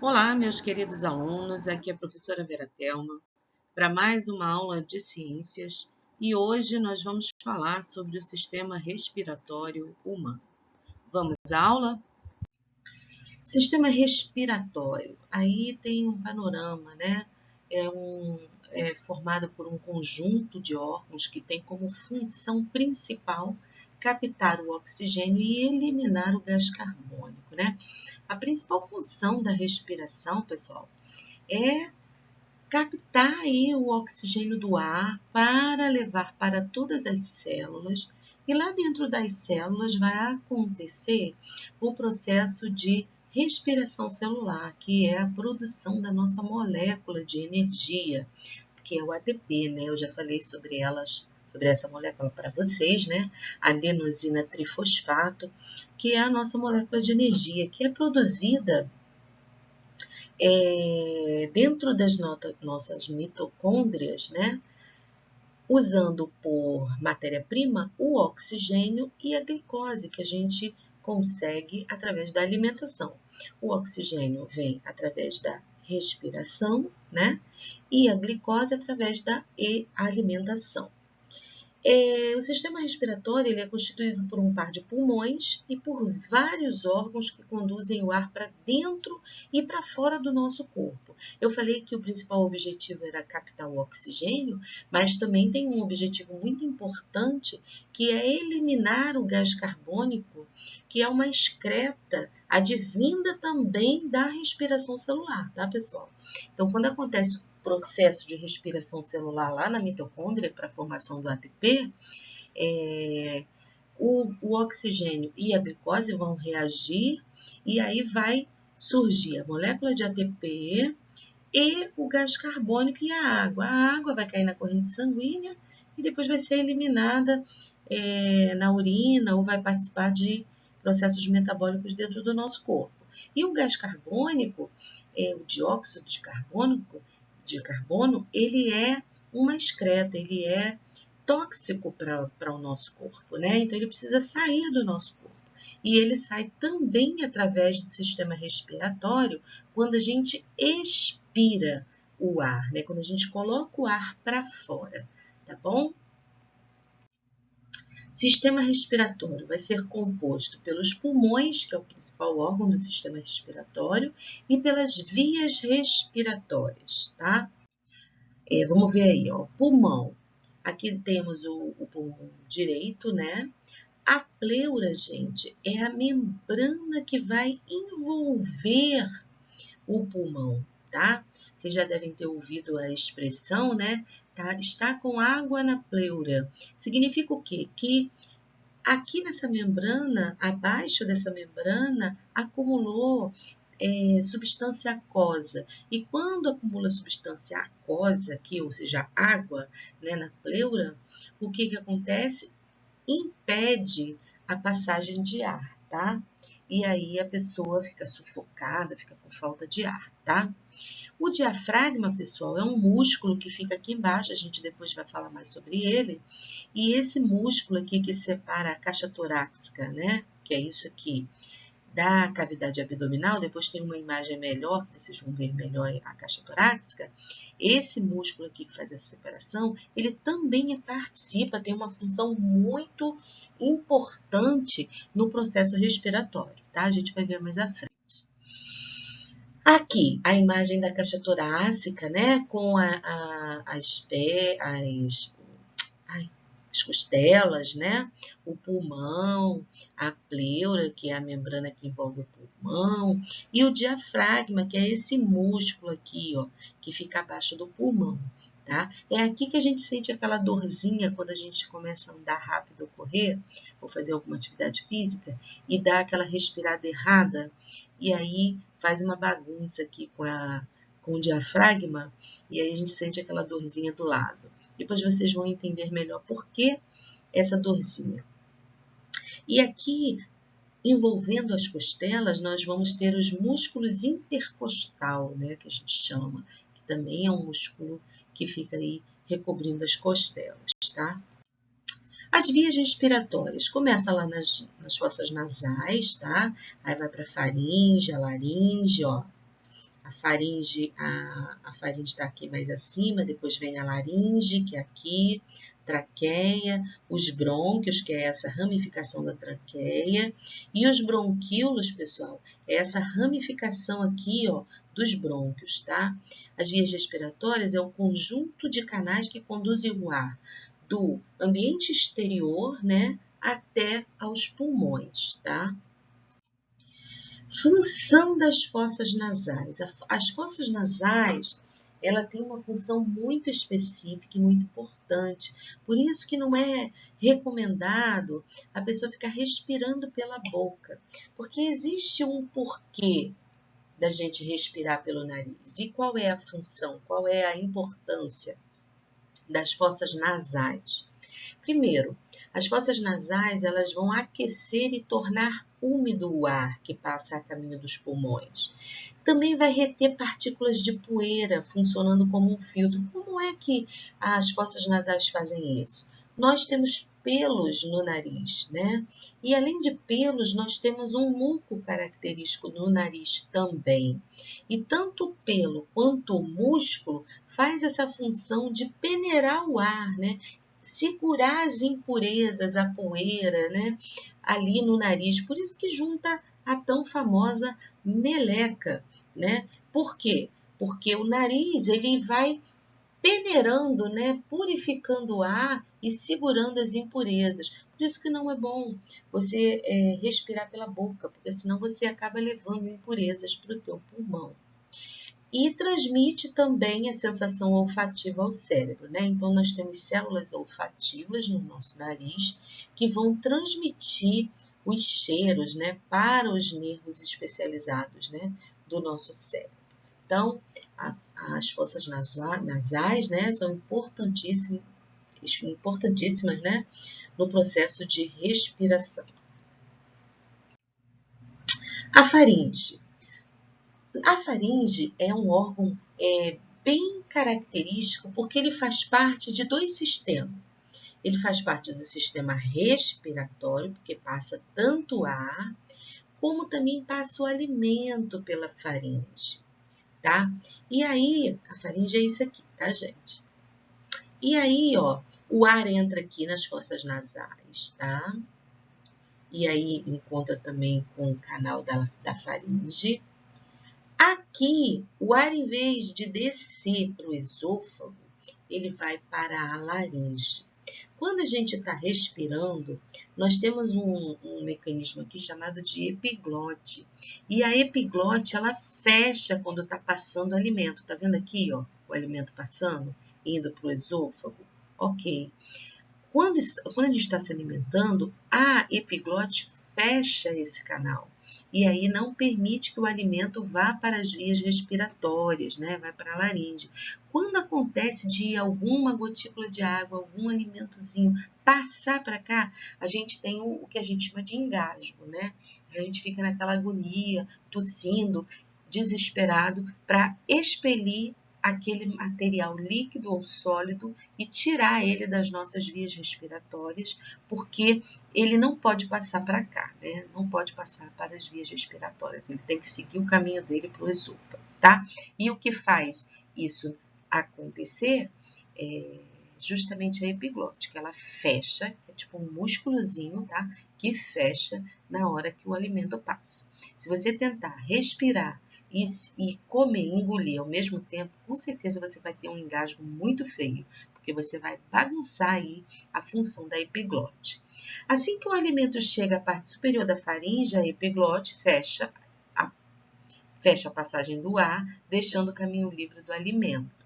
Olá, meus queridos alunos, aqui é a professora Vera Telma para mais uma aula de ciências e hoje nós vamos falar sobre o sistema respiratório humano. Vamos à aula? Sistema respiratório, aí tem um panorama, né? É formado por um conjunto de órgãos que tem como função principal captar o oxigênio e eliminar o gás carbônico, né? A principal função da respiração, pessoal, é captar aí o oxigênio do ar para levar para todas as células e lá dentro das células vai acontecer o processo de respiração celular, que é a produção da nossa molécula de energia, que é o ATP, né? Eu já falei sobre essa molécula para vocês, né? Adenosina trifosfato, que é a nossa molécula de energia, que é produzida dentro das nossas mitocôndrias, né? Usando por matéria-prima o oxigênio e a glicose que a gente consegue através da alimentação. O oxigênio vem através da respiração, né? E a glicose através da alimentação. O sistema respiratório ele é constituído por um par de pulmões e por vários órgãos que conduzem o ar para dentro e para fora do nosso corpo. Eu falei que o principal objetivo era captar o oxigênio, mas também tem um objetivo muito importante que é eliminar o gás carbônico, que é uma excreta advinda também da respiração celular, tá, pessoal? Então, quando acontece processo de respiração celular lá na mitocôndria para a formação do ATP, o oxigênio e a glicose vão reagir e aí vai surgir a molécula de ATP e o gás carbônico e a água. A água vai cair na corrente sanguínea e depois vai ser eliminada na urina ou vai participar de processos metabólicos dentro do nosso corpo. E o gás carbônico, o dióxido de carbono, ele é uma excreta, ele é tóxico para o nosso corpo, né? Então ele precisa sair do nosso corpo. E ele sai também através do sistema respiratório quando a gente expira o ar, né? Quando a gente coloca o ar para fora, tá bom? Sistema respiratório vai ser composto pelos pulmões, que é o principal órgão do sistema respiratório, e pelas vias respiratórias, tá? Vamos ver aí, ó, pulmão. Aqui temos o pulmão direito, né? A pleura, gente, é a membrana que vai envolver o pulmão, tá? Vocês já devem ter ouvido a expressão, né? Tá? Está com água na pleura. Significa o quê? Que aqui nessa membrana, abaixo dessa membrana, acumulou substância aquosa. E quando acumula substância aquosa aqui, ou seja, água, né, na pleura, o que acontece? Impede a passagem de ar, tá? E aí a pessoa fica sufocada, fica com falta de ar, tá? O diafragma, pessoal, é um músculo que fica aqui embaixo, a gente depois vai falar mais sobre ele, e esse músculo aqui que separa a caixa torácica, né, que é isso aqui, da cavidade abdominal, depois tem uma imagem melhor, que vocês vão ver melhor a caixa torácica, esse músculo aqui que faz essa separação, ele também participa, tem uma função muito importante no processo respiratório, tá? A gente vai ver mais à frente. Aqui, a imagem da caixa torácica, né, com as costelas, né, o pulmão, a pleura, que é a membrana que envolve o pulmão, e o diafragma, que é esse músculo aqui, ó, que fica abaixo do pulmão, tá? É aqui que a gente sente aquela dorzinha quando a gente começa a andar rápido ou correr, ou fazer alguma atividade física, e dá aquela respirada errada, e aí faz uma bagunça aqui com o diafragma, e aí a gente sente aquela dorzinha do lado. Depois vocês vão entender melhor por que essa dorzinha. E aqui, envolvendo as costelas, nós vamos ter os músculos intercostal, né, que a gente chama, que também é um músculo que fica aí recobrindo as costelas, tá? As vias respiratórias, começa lá nas fossas nasais, tá? Aí vai para a faringe, a laringe, ó. A faringe está aqui mais acima, depois vem a laringe, que é aqui, traqueia, os brônquios, que é essa ramificação da traqueia, e os bronquíolos, pessoal, é essa ramificação aqui, ó, dos brônquios, tá? As vias respiratórias é o conjunto de canais que conduzem o ar do ambiente exterior, né, até aos pulmões, tá? Função das fossas nasais. As fossas nasais, ela tem uma função muito específica e muito importante. Por isso que não é recomendado a pessoa ficar respirando pela boca, porque existe um porquê da gente respirar pelo nariz. E qual é a função? Qual é a importância das fossas nasais? Primeiro, as fossas nasais elas vão aquecer e tornar úmido o ar que passa a caminho dos pulmões. Também vai reter partículas de poeira, funcionando como um filtro. Como é que as fossas nasais fazem isso? Nós temos pelos no nariz, né? E além de pelos, nós temos um muco característico no nariz também. E tanto o pelo quanto o músculo faz essa função de peneirar o ar, né? Segurar as impurezas, a poeira, né, ali no nariz. Por isso que junta a tão famosa meleca, né? Por quê? Porque o nariz ele vai peneirando, né, purificando o ar e segurando as impurezas. Por isso que não é bom você respirar pela boca, porque senão você acaba levando impurezas para o teu pulmão. E transmite também a sensação olfativa ao cérebro, né? Então, nós temos células olfativas no nosso nariz que vão transmitir os cheiros, né, para os nervos especializados, né, do nosso cérebro. Então, as fossas nasais, né, são importantíssimas, né, no processo de respiração. A faringe. A faringe é um órgão bem característico porque ele faz parte de dois sistemas. Ele faz parte do sistema respiratório, porque passa tanto ar, como também passa o alimento pela faringe, tá? E aí, a faringe é isso aqui, tá, gente? E aí, ó, o ar entra aqui nas fossas nasais, tá? E aí, encontra também com o canal da faringe. Aqui, o ar, em vez de descer para o esôfago, ele vai para a laringe. Quando a gente está respirando, nós temos um mecanismo aqui chamado de epiglote. E a epiglote, ela fecha quando está passando o alimento. Tá vendo aqui, ó, o alimento passando, indo para o esôfago? Ok. Quando a gente está se alimentando, a epiglote fecha esse canal. E aí não permite que o alimento vá para as vias respiratórias, né? Vai para a laringe. Quando acontece de alguma gotícula de água, algum alimentozinho passar para cá, a gente tem o que a gente chama de engasgo, né? A gente fica naquela agonia, tossindo, desesperado, para expelir aquele material líquido ou sólido e tirar ele das nossas vias respiratórias, porque ele não pode passar para cá, né? Não pode passar para as vias respiratórias, ele tem que seguir o caminho dele para o esôfago, tá? E o que faz isso acontecer é justamente a epiglote, que ela fecha, que é tipo um músculozinho, tá? Que fecha na hora que o alimento passa. Se você tentar respirar e comer, engolir ao mesmo tempo, com certeza você vai ter um engasgo muito feio, porque você vai bagunçar aí a função da epiglote. Assim que o alimento chega à parte superior da faringe, a epiglote fecha a passagem do ar, deixando o caminho livre do alimento.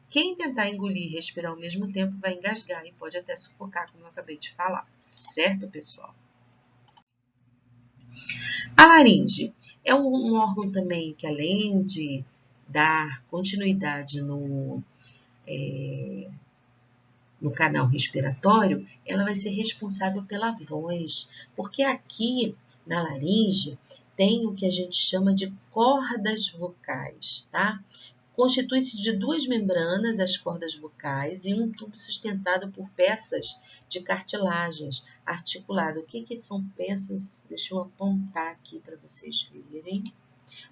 Quem tentar engolir e respirar ao mesmo tempo vai engasgar e pode até sufocar, como eu acabei de falar, certo, pessoal? A laringe é um órgão também que, além de dar continuidade no canal respiratório, ela vai ser responsável pela voz, porque aqui na laringe tem o que a gente chama de cordas vocais, tá? Constitui-se de duas membranas, as cordas vocais, e um tubo sustentado por peças de cartilagens articulado. O que são peças? Deixa eu apontar aqui para vocês verem.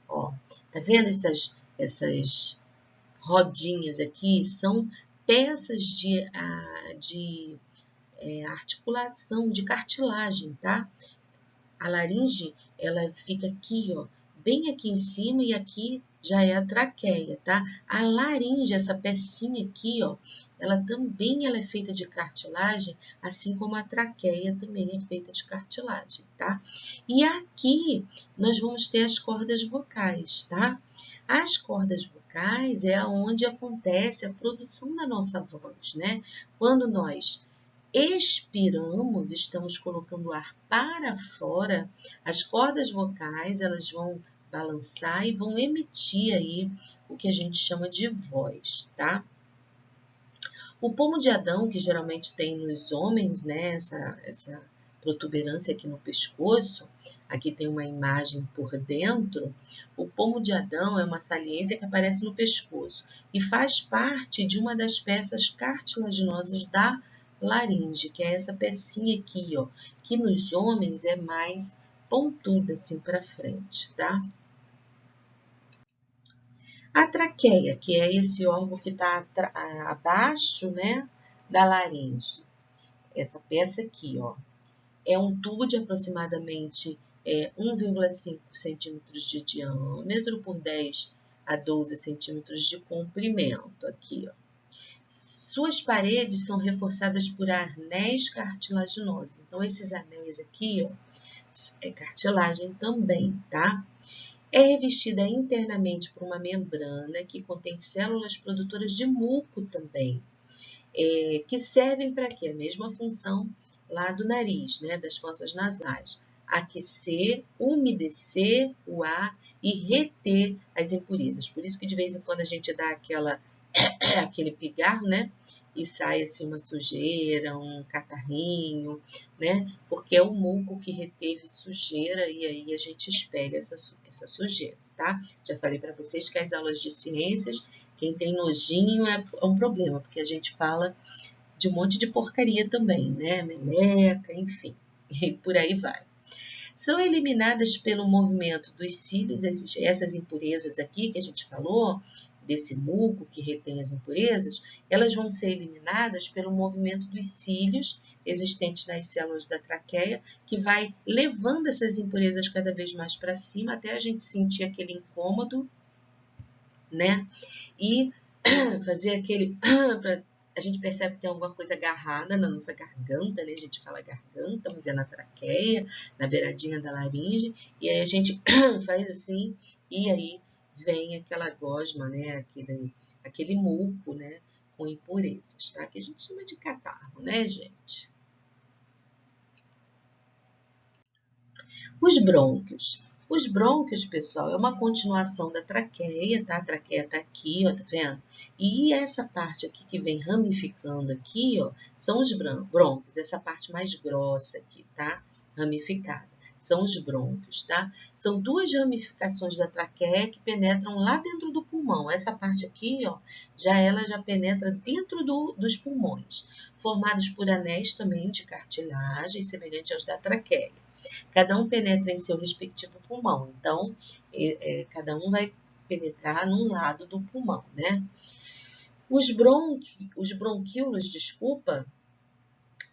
Ó, tá vendo essas essas rodinhas aqui são peças de articulação, de cartilagem, tá? A laringe, ela fica aqui, ó, bem aqui em cima e aqui já é a traqueia, tá? A laringe, essa pecinha aqui, ó, ela é feita de cartilagem, assim como a traqueia também é feita de cartilagem, tá? E aqui nós vamos ter as cordas vocais, tá? As cordas vocais é onde acontece a produção da nossa voz, né? Quando nós expiramos, estamos colocando o ar para fora, as cordas vocais, elas vão balançar e vão emitir aí o que a gente chama de voz, tá? O pomo de Adão, que geralmente tem nos homens, né, essa protuberância aqui no pescoço, aqui tem uma imagem por dentro, o pomo de Adão é uma saliência que aparece no pescoço e faz parte de uma das peças cartilaginosas da laringe, que é essa pecinha aqui, ó, que nos homens é mais pontuda assim para frente, tá? A traqueia, que é esse órgão que está abaixo, né, da laringe. Essa peça aqui, ó, é um tubo de aproximadamente 1,5 centímetros de diâmetro por 10 a 12 centímetros de comprimento aqui, ó. Suas paredes são reforçadas por anéis cartilaginosos. Então, esses anéis aqui, ó, é cartilagem também, tá? É revestida internamente por uma membrana que contém células produtoras de muco também, que servem para quê? A mesma função lá do nariz, né, das fossas nasais. Aquecer, umedecer o ar e reter as impurezas. Por isso que de vez em quando a gente dá aquele pigarro, né? E sai assim uma sujeira, um catarrinho, né? Porque é o muco que reteve sujeira e aí a gente espelha essa sujeira, tá? Já falei para vocês que as aulas de ciências, quem tem nojinho é um problema, porque a gente fala de um monte de porcaria também, né? Meleca, enfim, e por aí vai. São eliminadas pelo movimento dos cílios, essas impurezas aqui que a gente falou, desse muco que retém as impurezas, elas vão ser eliminadas pelo movimento dos cílios existentes nas células da traqueia, que vai levando essas impurezas cada vez mais para cima, até a gente sentir aquele incômodo, né? E fazer aquele... A gente percebe que tem alguma coisa agarrada na nossa garganta, né? A gente fala garganta, mas é na traqueia, na beiradinha da laringe, e aí a gente faz assim, e aí vem aquela gosma, né? Aquele muco, né? Com impurezas, tá? Que a gente chama de catarro, né, gente? Os brônquios. Os brônquios, pessoal, é uma continuação da traqueia, tá? A traqueia tá aqui, ó, tá vendo? E essa parte aqui que vem ramificando aqui, ó, são os brônquios, essa parte mais grossa aqui, tá? Ramificada. São os brônquios, tá? São duas ramificações da traqueia que penetram lá dentro do pulmão. Essa parte aqui, ó, ela já penetra dentro dos pulmões, formados por anéis também de cartilagem, semelhante aos da traqueia. Cada um penetra em seu respectivo pulmão, então cada um vai penetrar num lado do pulmão, né? Os bronquíolos,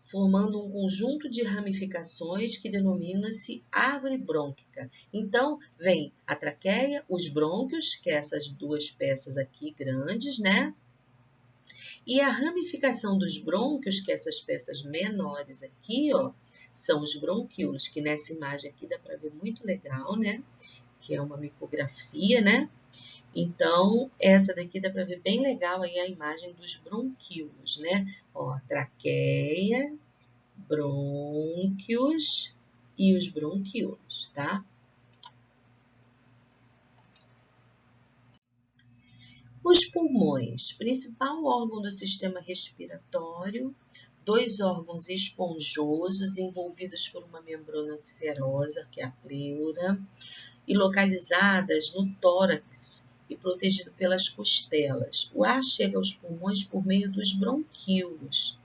formando um conjunto de ramificações que denomina-se árvore brônquica. Então, vem a traqueia, os brônquios, que é essas duas peças aqui grandes, né? E a ramificação dos brônquios, que essas peças menores aqui, ó, são os bronquíolos, que nessa imagem aqui dá para ver muito legal, né? Que é uma micografia, né? Então, essa daqui dá para ver bem legal aí a imagem dos bronquíolos, né? Ó, traqueia, brônquios e os bronquíolos, tá? Os pulmões, principal órgão do sistema respiratório, dois órgãos esponjosos envolvidos por uma membrana serosa, que é a pleura, e localizadas no tórax e protegido pelas costelas. O ar chega aos pulmões por meio dos bronquíolos.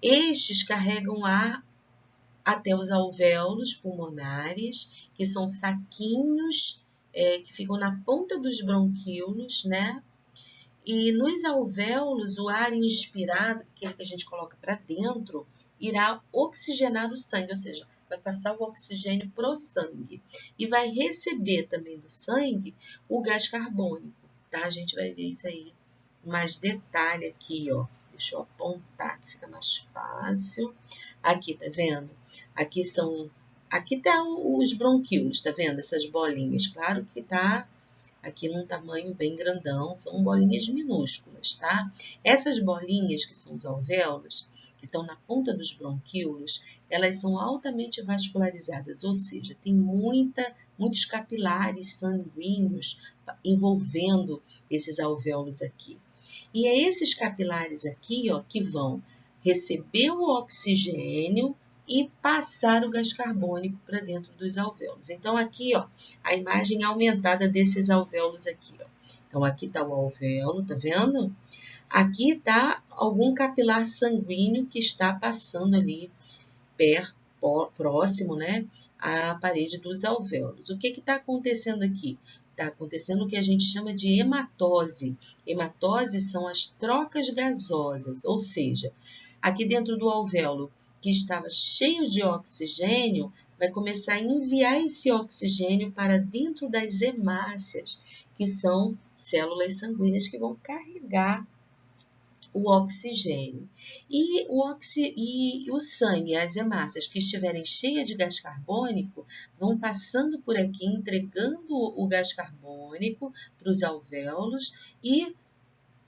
Estes carregam ar até os alvéolos pulmonares, que são saquinhos que ficam na ponta dos bronquíolos, né? E nos alvéolos, o ar inspirado, aquele que a gente coloca para dentro, irá oxigenar o sangue, ou seja, vai passar o oxigênio para o sangue. E vai receber também do sangue o gás carbônico, tá? A gente vai ver isso aí mais detalhe aqui, ó. Deixa eu apontar que fica mais fácil. Aqui, tá vendo? Aqui tá os bronquíolos, tá vendo? Essas bolinhas. Claro que tá aqui num tamanho bem grandão, são bolinhas minúsculas, tá? Essas bolinhas, que são os alvéolos, que estão na ponta dos bronquíolos, elas são altamente vascularizadas, ou seja, tem muitos capilares sanguíneos envolvendo esses alvéolos aqui. E é esses capilares aqui, ó, que vão receber o oxigênio e passar o gás carbônico para dentro dos alvéolos. Então, aqui, ó, a imagem aumentada desses alvéolos aqui, ó. Então, aqui está o alvéolo, tá vendo? Aqui está algum capilar sanguíneo que está passando ali próximo, né, à parede dos alvéolos. O que está acontecendo aqui? Está acontecendo o que a gente chama de hematose. Hematose são as trocas gasosas, ou seja, aqui dentro do alvéolo, que estava cheio de oxigênio, vai começar a enviar esse oxigênio para dentro das hemácias, que são células sanguíneas que vão carregar o oxigênio. E o sangue, as hemácias que estiverem cheias de gás carbônico, vão passando por aqui, entregando o gás carbônico para os alvéolos e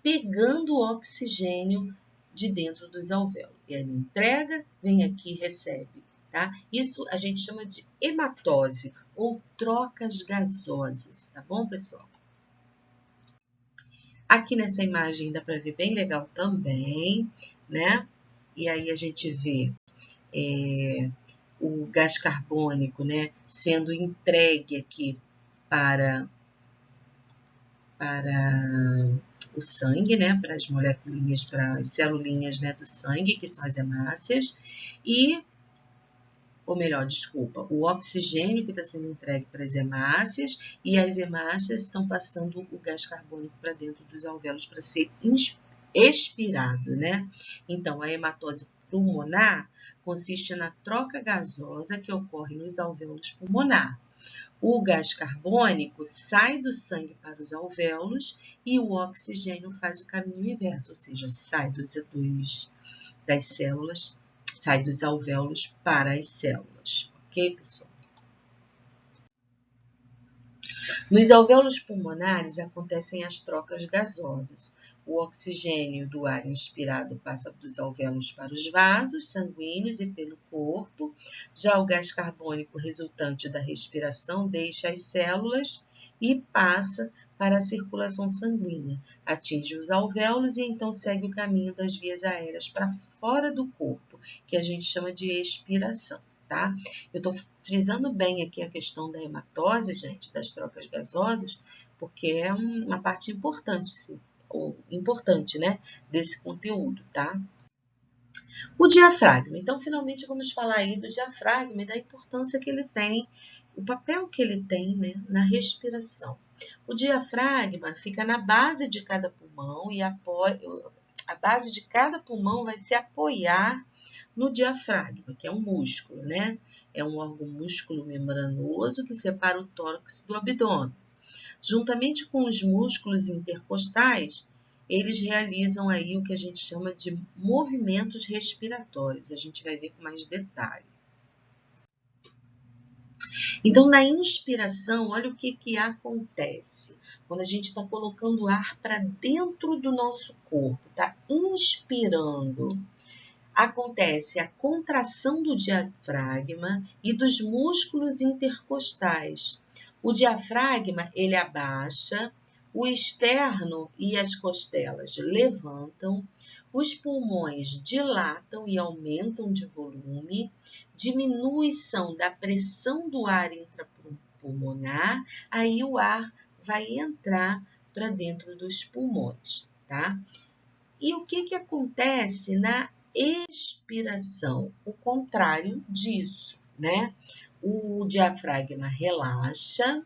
pegando o oxigênio de dentro dos alvéolos. E ele entrega, vem aqui e recebe. Tá? Isso a gente chama de hematose ou trocas gasosas, tá bom, pessoal? Aqui nessa imagem dá para ver bem legal também, né? E aí a gente vê o gás carbônico, né, sendo entregue aqui para o sangue, né, para as moléculas, para as celulinhas, né, do sangue, que são as hemácias, ou melhor, desculpa, o oxigênio que está sendo entregue para as hemácias e as hemácias estão passando o gás carbônico para dentro dos alvéolos para ser expirado, né? Então, a hematose pulmonar consiste na troca gasosa que ocorre nos alvéolos pulmonar. O gás carbônico sai do sangue para os alvéolos e o oxigênio faz o caminho inverso, ou seja, sai das células, sai dos alvéolos para as células. Ok, pessoal? Nos alvéolos pulmonares acontecem as trocas gasosas. O oxigênio do ar inspirado passa dos alvéolos para os vasos sanguíneos e pelo corpo. Já o gás carbônico resultante da respiração deixa as células e passa para a circulação sanguínea. Atinge os alvéolos e então segue o caminho das vias aéreas para fora do corpo, que a gente chama de expiração. Tá? Eu estou frisando bem aqui a questão da hematose, gente, das trocas gasosas, porque é uma parte importante, sim, ou importante, né, desse conteúdo, tá? O diafragma. Então, finalmente, vamos falar aí do diafragma e da importância que ele tem, o papel que ele tem, né, na respiração. O diafragma fica na base de cada pulmão e a base de cada pulmão vai se apoiar no diafragma, que é um músculo, né? É um órgão músculo membranoso que separa o tórax do abdômen. Juntamente com os músculos intercostais, eles realizam aí o que a gente chama de movimentos respiratórios. A gente vai ver com mais detalhe. Então, na inspiração, olha o que acontece. Quando a gente está colocando ar para dentro do nosso corpo, está inspirando, acontece a contração do diafragma e dos músculos intercostais. O diafragma, ele abaixa, o externo e as costelas levantam, os pulmões dilatam e aumentam de volume, diminuição da pressão do ar intrapulmonar, aí o ar vai entrar para dentro dos pulmões, tá? E o que acontece na expiração? O contrário disso, né? O diafragma relaxa,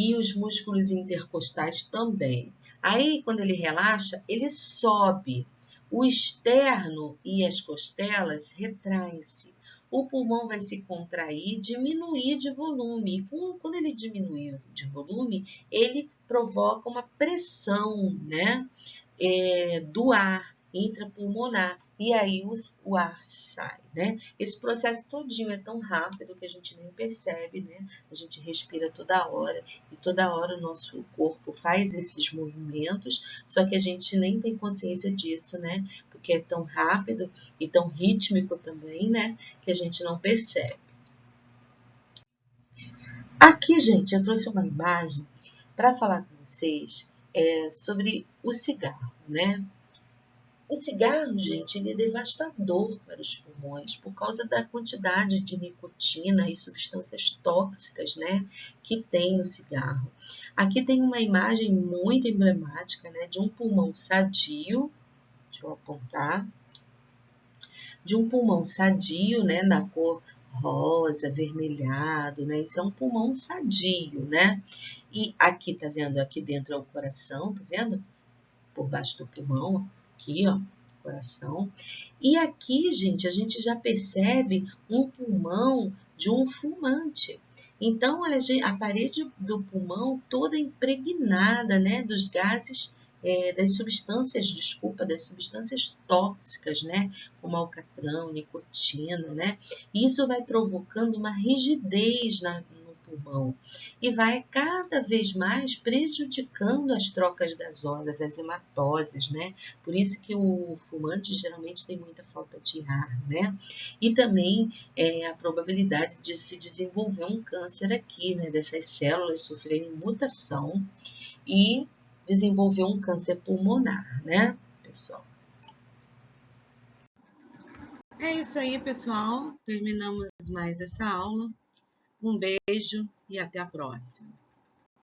e os músculos intercostais também. Aí, quando ele relaxa, ele sobe. O externo e as costelas retraem-se. O pulmão vai se contrair, diminuir de volume. E quando ele diminui de volume, ele provoca uma pressão, né, do ar intrapulmonar. E aí o ar sai, né? Esse processo todinho é tão rápido que a gente nem percebe, né? A gente respira toda hora e toda hora o nosso corpo faz esses movimentos, só que a gente nem tem consciência disso, né? Porque é tão rápido e tão rítmico também, né? Que a gente não percebe. Aqui, gente, eu trouxe uma imagem para falar com vocês sobre o cigarro, né? O cigarro, gente, ele é devastador para os pulmões por causa da quantidade de nicotina e substâncias tóxicas, né, que tem no cigarro. Aqui tem uma imagem muito emblemática, né, de um pulmão sadio, deixa eu apontar, de um pulmão sadio, né, na cor rosa, avermelhado, né, isso é um pulmão sadio, né, e aqui, tá vendo, aqui dentro é o coração, tá vendo? Por baixo do pulmão, aqui, ó, coração. E aqui, gente, a gente já percebe um pulmão de um fumante. Então, olha, a parede do pulmão toda impregnada, né, dos gases, das substâncias tóxicas, né, como alcatrão, nicotina, né. Isso vai provocando uma rigidez no pulmão e vai cada vez mais prejudicando as trocas gasosas, as hematoses, né? Por isso que o fumante geralmente tem muita falta de ar, né? E também a probabilidade de se desenvolver um câncer aqui, né? Dessas células sofrerem mutação e desenvolver um câncer pulmonar, né, pessoal? É isso aí, pessoal. Terminamos mais essa aula. Um beijo e até a próxima.